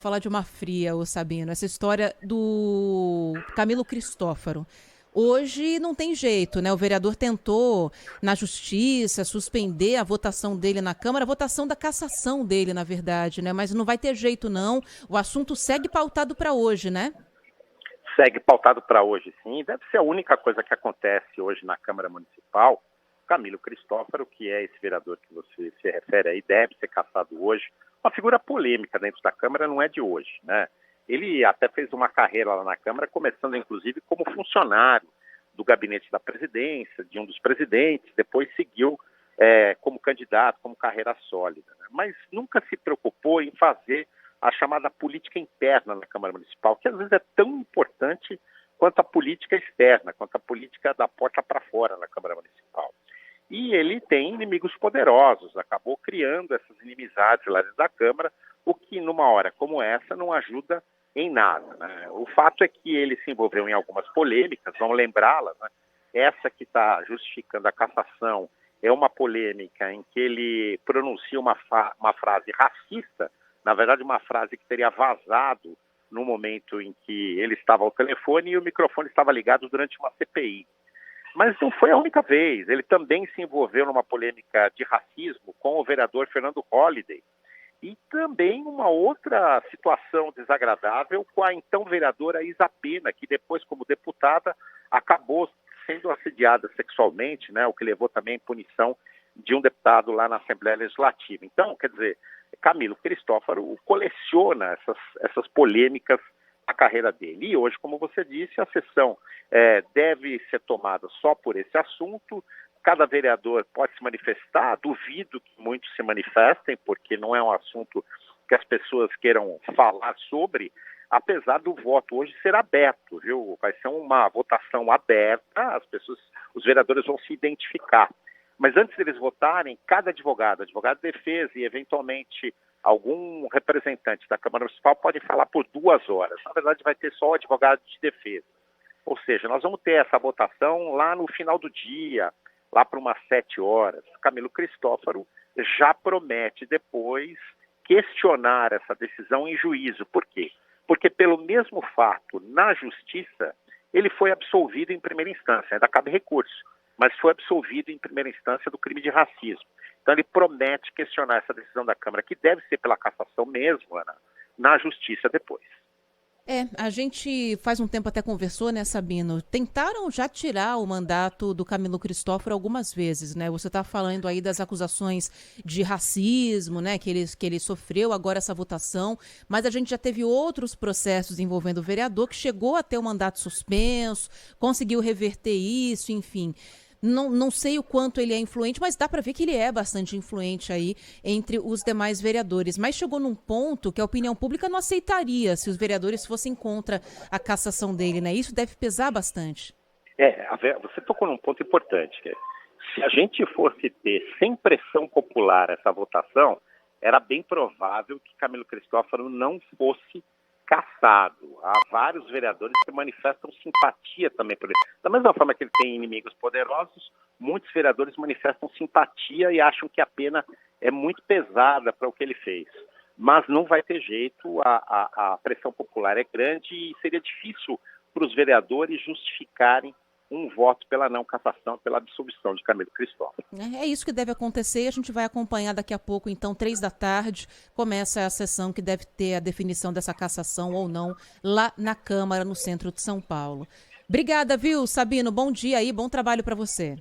Falar de uma fria, ô Sabino, essa história do Camilo Cristófaro. Hoje não tem jeito, né? O vereador tentou, na justiça, suspender a votação dele na Câmara, a votação da cassação dele, na verdade, né? Mas não vai ter jeito, não. O assunto segue pautado para hoje, né? Segue pautado para hoje, sim. Deve ser a única coisa que acontece hoje na Câmara Municipal. Camilo Cristófaro, que é esse vereador que você se refere aí, deve ser cassado hoje. Uma figura polêmica dentro da Câmara, não é de hoje, né? Ele até fez uma carreira lá na Câmara, começando inclusive como funcionário do gabinete da presidência, de um dos presidentes, depois seguiu como candidato, como carreira sólida, né? Mas nunca se preocupou em fazer a chamada política interna na Câmara Municipal, que às vezes é tão importante quanto a política externa, quanto a política da porta para fora na Câmara Municipal. E ele tem inimigos poderosos, acabou criando essas inimizades lá dentro da Câmara, o que numa hora como essa não ajuda em nada, né? O fato é que ele se envolveu em algumas polêmicas, vamos lembrá-las, né? Essa que está justificando a cassação é uma polêmica em que ele pronuncia uma frase racista, na verdade uma frase que teria vazado no momento em que ele estava ao telefone e o microfone estava ligado durante uma CPI. Mas não foi a única vez. Ele também se envolveu numa polêmica de racismo com o vereador Fernando Holliday. E também uma outra situação desagradável com a então vereadora Isa Pena, que depois, como deputada, acabou sendo assediada sexualmente, né, o que levou também à punição de um deputado lá na Assembleia Legislativa. Então, quer dizer, Camilo Cristófaro coleciona essas polêmicas na carreira dele. E hoje, como você disse, a sessão deve ser tomada só por esse assunto. Cada vereador pode se manifestar, duvido que muitos se manifestem, porque não é um assunto que as pessoas queiram falar sobre, apesar do voto hoje ser aberto, viu? Vai ser uma votação aberta, os vereadores vão se identificar. Mas antes deles votarem, cada advogado de defesa e eventualmente algum representante da Câmara Municipal pode falar por 2 horas. Na verdade, vai ter só o advogado de defesa. Ou seja, nós vamos ter essa votação lá no final do dia, lá para umas 7 horas. Camilo Cristófaro já promete depois questionar essa decisão em juízo. Por quê? Porque pelo mesmo fato, na justiça, ele foi absolvido em primeira instância, ainda cabe recurso, mas foi absolvido em primeira instância do crime de racismo. Então ele promete questionar essa decisão da Câmara, que deve ser pela cassação mesmo, Ana, na justiça depois. A gente faz um tempo até conversou, né, Sabino? Tentaram já tirar o mandato do Camilo Cristófaro algumas vezes, né? Você está falando aí das acusações de racismo, né, que ele sofreu agora essa votação, mas a gente já teve outros processos envolvendo o vereador que chegou a ter o mandato suspenso, conseguiu reverter isso, enfim. Não sei o quanto ele é influente, mas dá para ver que ele é bastante influente aí entre os demais vereadores. Mas chegou num ponto que a opinião pública não aceitaria se os vereadores fossem contra a cassação dele, né? Isso deve pesar bastante. Você tocou num ponto importante. Se a gente fosse ter sem pressão popular essa votação, era bem provável que Camilo Cristófaro não fosse cassado. Há vários vereadores que manifestam simpatia também por ele. Da mesma forma que ele tem inimigos poderosos, muitos vereadores manifestam simpatia e acham que a pena é muito pesada para o que ele fez. Mas não vai ter jeito, a pressão popular é grande e seria difícil para os vereadores justificarem um voto pela não cassação, pela absolvição de Camilo Cristófaro. É isso que deve acontecer e a gente vai acompanhar daqui a pouco, então, 3 da tarde, começa a sessão que deve ter a definição dessa cassação ou não lá na Câmara, no centro de São Paulo. Obrigada, viu, Sabino? Bom dia aí, bom trabalho para você.